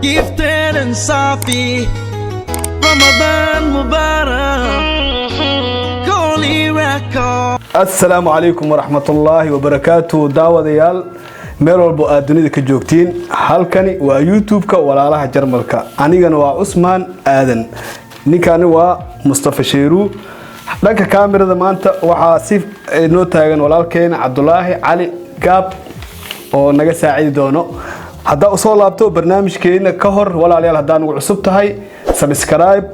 gifted and Safi. Ramadan Mubarak. Holy record. السلام عليكم ورحمة الله وبركاته داوديال meel walba aad dunida ka joogtiin halkani waa youtube-ka walaalaha jarmalka anigana waa Usman Aadan ninkani waa Mustafa Sheeru dhanka kaamirada maanta waxa si noo taagan walaalkeena Cabdullaahi Cali Gaab oo naga saacidi doono hadda u soo laabto barnaamijkeena ka hor walaalayaal hadaan ugu cusub tahay subscribe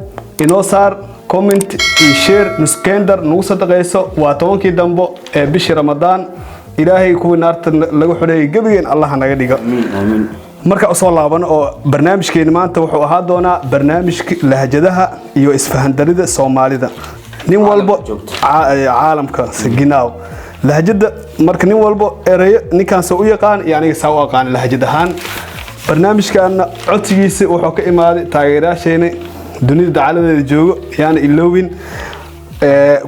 inoo saar comment iyo share nuskender nagu sadaqayso waa 10kii dambo ee bishii Ramadaan ilaahay kuwa naarta lagu xureeyay gabigeen Allah naga dhigo amiin marka soo laaban oo barnaamijkeena maanta wuxuu ahaa doonaa barnaamijka lahjadaha iyo isfahan darida Soomaalida nin walba caalamka saginaaw lahjada marka nin walba ereyo ninkan soo u yaqaan yani soo aqaan lahjadahan barnaamijkan codsigiisa wuxuu ka imaaday taageerayaasheena dunida dacaladeeda joogo yani ilowin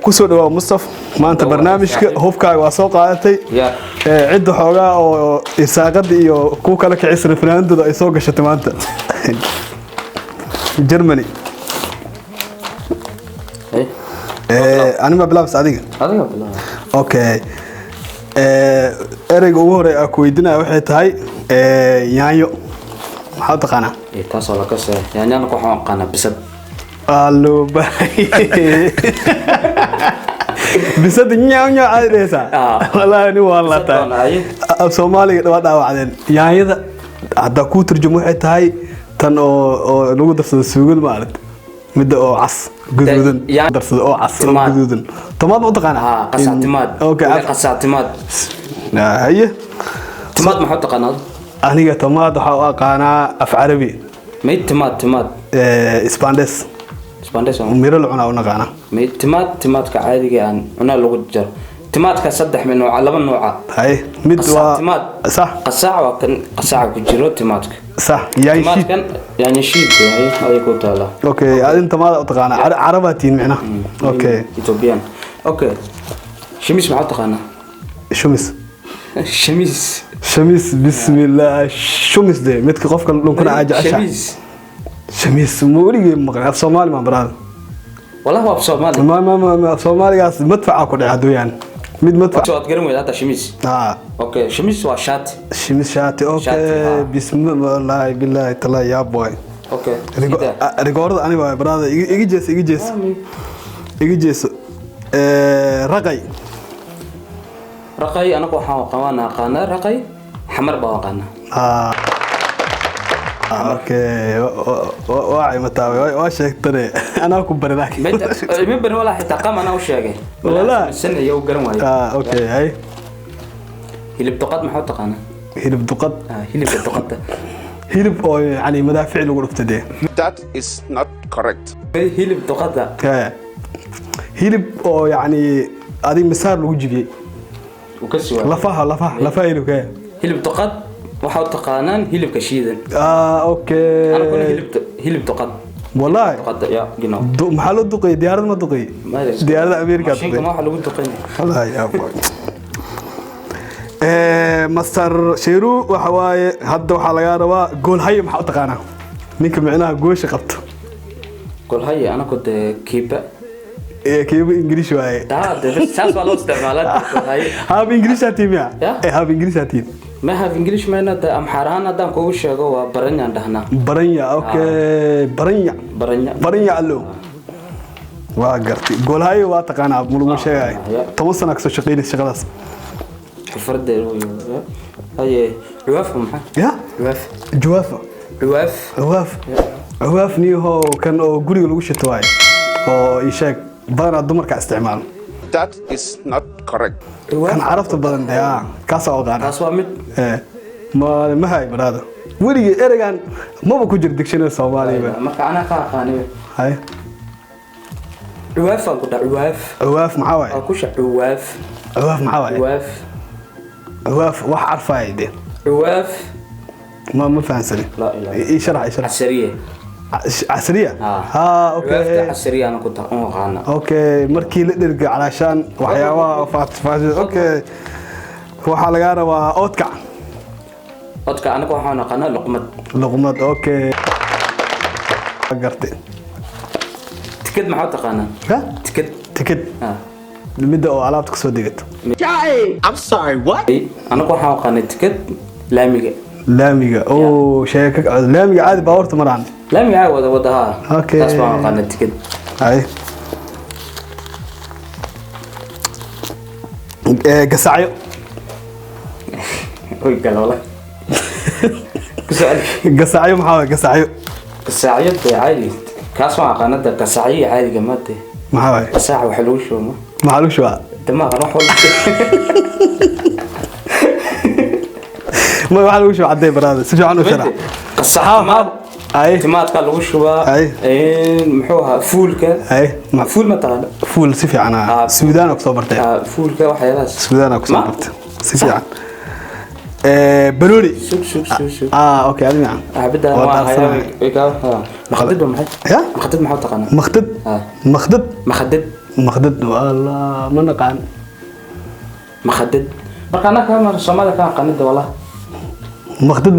kusoo dhawaad Mustafa maanta barnaamijka hubkaaga waa soo qaadatay cid xoogaa oo isaaqada iyo ku kala kicis referendumda ay soo gashatay maanta Germany anima bilaabs adiga bilaab okay ereyga ugu hore aan ku weydiinaa waxay tahay yaanyo maxaa taqaanaa taas oo la ka soo yaanyana ku waxaan qana bisad allo bay bisad yaanyo aadeysa wallahi ni wallahi Soomaaliga dhaawacdeen yaanyada hadda ku turjumo waxay tahay tan oo lagu darsado suugada maalinta midda oo cas guduudan darsado oo cas guduudan tomaad ma taqaanaa qasaatimaad okay qasaatimaad haye tomaad ma taqaanaa aniga tomaad waxa uu aqaanaa af carabi may tomaad Isbaandes miro la cunaa una qaana may tomaad ka caadiga aan cunaa lagu jaro tomaadka saddex min nooc laba nooc hay mid waa صح qasaac waa kan qasaac ku jiro tomaadka صح يعني شيء هاي كنت لا اوكي انت ما تقانا عرباتين معنا اوكي ايثيوبيان اوكي شمس ما تقانا شمس بسم الله شمس ده متك قفك ممكن عاجع شمس موري مقع الصومالي ما براد والله هو بصومالي ما الصومالي قاس مدفع كل عدو يعني مد مدفع شو تقرم ولا شمس اوكي شمس وشات اوكي بسم الله بالله تعالى يا بوي اوكي ريكورد انا باي برادر يجي جيس رقي انا كو قوانا قانا رقي حمر باقانا اوكي واعي متاوي واشيكتني انا كو بريداك ما بر ولا حتى قام انا وشاغي ولا سنه يو غران واي اوكي هاي هلب دقد ما تقانا هلب دقد هلب او يعني مدافع لو رفتدي That is not correct. هلب دقد هلب او يعني ادي مسار لو جيبي وكسي لفها هلب كه هلب دقد waxa taqaanaan hilibka shiidan okay ana kun hilib daqad wallahi daqad ya gino maxaa loo duqay diyaarad ma duqay diyaarada Ameerika duqay ma waxa lagu duqay wallahi ya master Sheeru waxa waaye hadda waxa laga rabaa gool hay maxaa taqaanaa ninka macnaha goosha qabto gool hay ana ku kiiba كيف إنجليش واي؟ ساس والله استعمالات هاي. هاب إنجليش هاتيم يا؟ هاب إنجليش هاتيم. ما هاب إنجليش ما ند أمحران هذا كوش جوا برنيا عندنا. برنيا أوكي برنيا اللو. واقرتي قول هاي واتقانا ملو شيء هاي. توصلنا أكثر شقيل الشغلات. فرد هاي عواف محا. يا؟ عواف. عواف نيهو كان قولي لو وش تواي. أو يشاك بدن الدمر كاستعمال. That is not correct. كان عرفت بدن ده كاس أوغان. كاس وامد. ما هاي برادة. ولي إرجان ما بكون جد دكشنر سوالي بقى. ما كأنا خاني. هاي. عواف أقول عواف معاوي. أكوش عواف معاوي. عواف واحد عرفه يدي. عواف. ما فانسني. لا إله. يشرح. عسرية اوكي عسرية انا كنت اقانا اوكي مركي لدرق علشان وحياوه فات اوكي waxa laga rabaa oodkac codka anaga waxaan naqaanaa luqmad luqmad okay gartay tikid maxaa taqaanaa ha tikid tikid midda oo alaabta ka soo degato I'm sorry, what? anaga waxaan naqaanaa tikid laamiga laamiga oo sheeka laamiga caadi baawarta maraan laamiga wadaha Okay. taas baan naqaanaa tikid ay gasacyo oy galawla gasacyo maxaa waay gasacyo kasaaciyad caadi kaas waan naqaanaa kasaaciyo caadiga maade maxaa waay kasaac waxa lagu shubo maxaa lagu shubaa damaha wax walba ma waxaa lagu shubaa cadday baraada si fiican u sharax kasaac ay timaadka lagu shubaa Ay. muxuu ahaa fuulka ay fuul ma taqaana fuul si fiican suudaan ku soo bartay fuulka waxyaalahaas suudaan ku soo bartay si fiican بلولي شوف اوكي هذا معنا عبد مخدد ولا يا مخدد ما حط قناه مخدد مخدد مخدد مخدد والله ما نقان مخدد بقنا كمان الصومالي كان قناه والله مخدد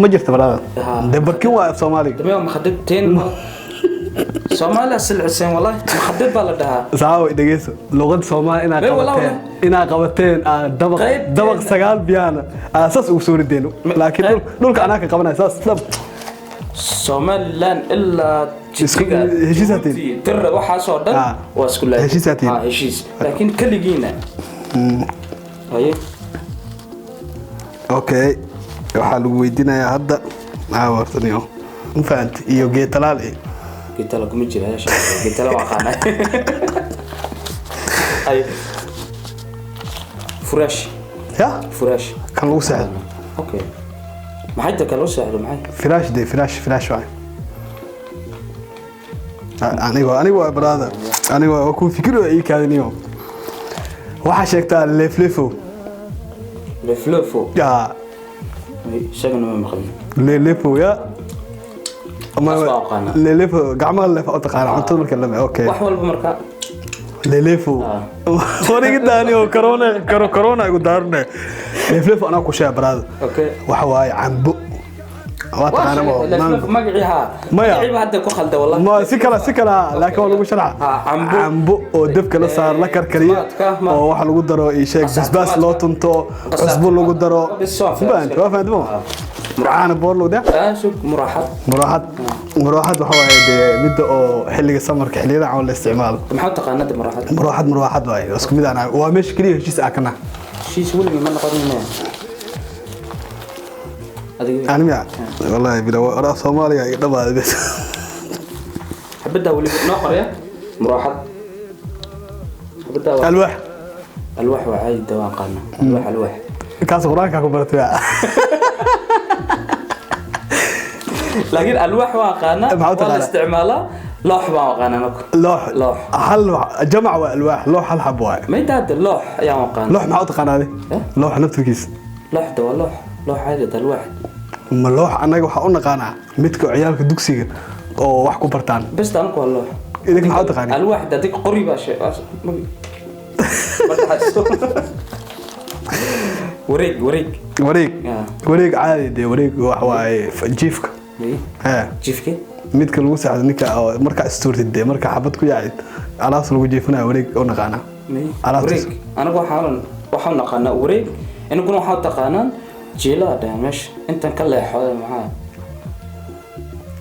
ما جرت برا دبركي واقف صومالي تمام مخددتين صومالي سلعسين والله مخدد بلدها ساوي دقيسو لغة صومالي إنا قبتين دبق سقال بيانا أساس وصول الدينو لكن دولك أنا كقبنا أساس دب صومالي لان إلا هشيساتين ترى وحا صودن واسكولات هشيساتين هشيس لكن كل جينا أيه أوكي waxaa lagu weydiinayaa hadda wartaniyo ma fahanti iyo geetalaal geetala kuma jira geetala waa qaanay ay furash ya furash kan lagu saxdo okay maxay ta kala saxdo maxay firash waay anigo brother anigo ku fikiro ay kaadiniyo waxa sheegtaa leflefo ya شغلنا ما مخلي ليليفو يا ليليفو قعمه لف او تقال عنتو الكلمه اوكي وحول بمركا ليليفو وريق داني كورونا يقدرنا ليليفو انا كو شاب براد اوكي waxa waay cambo واتقانا مغعيها مغعيها هدا كو خلده والله ما سكلا لكن لو شرع cambo oo dabka la saar la karkariyo oo waxa lagu daro ii sheeg basbaas loo tunto cusbo lagu daro فهمت مرعان بورلو ده شوف مراحات waxa waay midda oo xilliga samarka xilliyada aan la isticmaalo maxaa taqaanada maraxad waay isku mid aan waa meesh kaliya heshiis akana heshiis wali ma noqonayna أنا والله بلا رأس صوماليا يقدم هذا بس حبدا ولي نقر يا مراحل حبدا الواح وعاي دوان قلنا الواح كاس قرانك كبرت يا لكن الواح واقعنا ولا استعماله لوح واقعنا لوح حل جمع والواح لوح حل حبواي ما يداد اللوح يا واقعنا لوح ما قانا هذه لوح نفس كيس لوح دو لوح عادي ده الواحد ما لوح انا waxa u naqaana midka ciyaalka dugsiga oo wax ku bartaan bas tan ku loox idinka maxaa taqaanay الواحد dadka qoriba shay wareeg caadi de wareeg wax waay jiifka jiifka midka lagu saacdo ninka marka istoortid de marka xabad ku yaacid alaas lagu jiifanayo wareeg oo naqaana wareeg anagu waxaan naqaanaa wareeg inaguna waxaan taqaanaa جيلا دامش انت كله حوالي معاه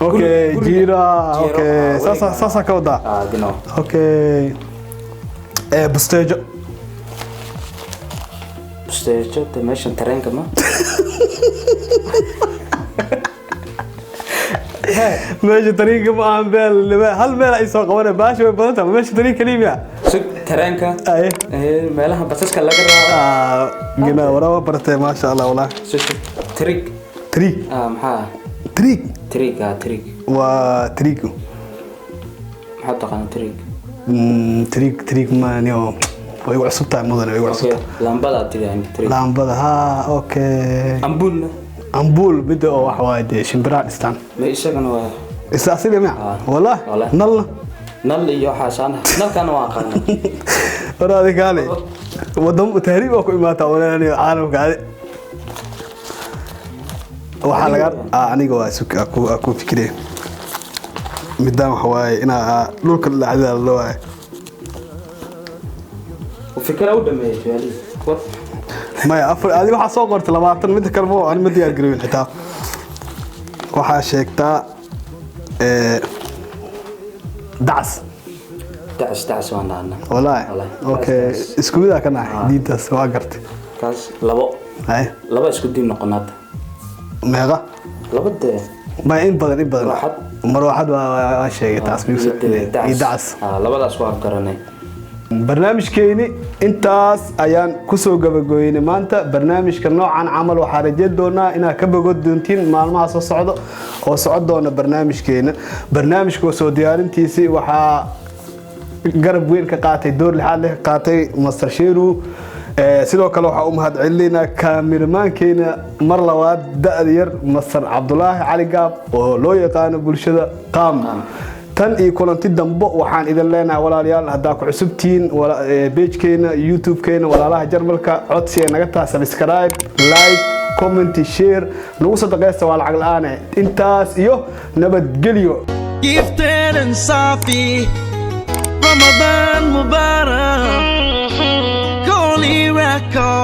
اوكي جيرا اوكي ساسا كودا جنو اوكي بستيج تمشي ترين كمان ماشي طريق ما عم بال هل مال اي سوق وانا باشا بدنت ماشي طريق كليمه سوق ترينكا اي مالها بسس كلا جنا ورا برتي ما شاء الله والله تريك محا تريك وتريكو حتى قان تريك ما نيو ويقول عصبتها مدن ويقول عصبتها لامبدا تري يعني تريك لامبدا ها اوكي امبول بده واحد شمبرا دستان ما يشغل waa اساسي ما والله نل iyo xaasana nalkan waa qana waraadi kale wadam tahriib oo ku imaata walaani caalamka waxaa laga aniga waa ku fikirey midaan waxa waaye inaa dhulka dhacdada loo waaye وفكرة أول ما يجي maya afar adiga waxa soo qortay 20 mid kale ma aan ma diyaar gareyn xitaa waxa sheegtaa dacs دعس وانا عنا والله اوكي isku mid ah kana diintaas waa gartay كاس لبا hay لبا isku diin noqonada meeqa labada ma in badan mar waxad waa sheegay taas dacs labadaas waa garanay barnaamijkeeni intaas ayaan ku soo gabagooynay maanta barnaamijka noocan camal waxa rajeed doonaa inaad ka bogo doontiin maalmaha soo socdo oo socod doona barnaamijkeena barnaamijka soo diyaarintiisii waxa garab weyn ka qaatay door lixaad leh qaatay Master Sheeru sidoo kale waxa uu mahad celinaa kaamiramankeena mar labaad da'da yar Master Cabdullaahi Cali Gaab oo loo yaqaan bulshada qaam tan iyo kulanti dambo waxaan idin leenahay walaalayaal hadaa ku cusubtiin page-keena YouTube-keena walaalaha jarmalka codsi ee naga taa subscribe like comment share nagu sadaqaysta waa lacag la'aan intaas iyo nabadgelyo gifted and safi Ramadan Mubarak Holy record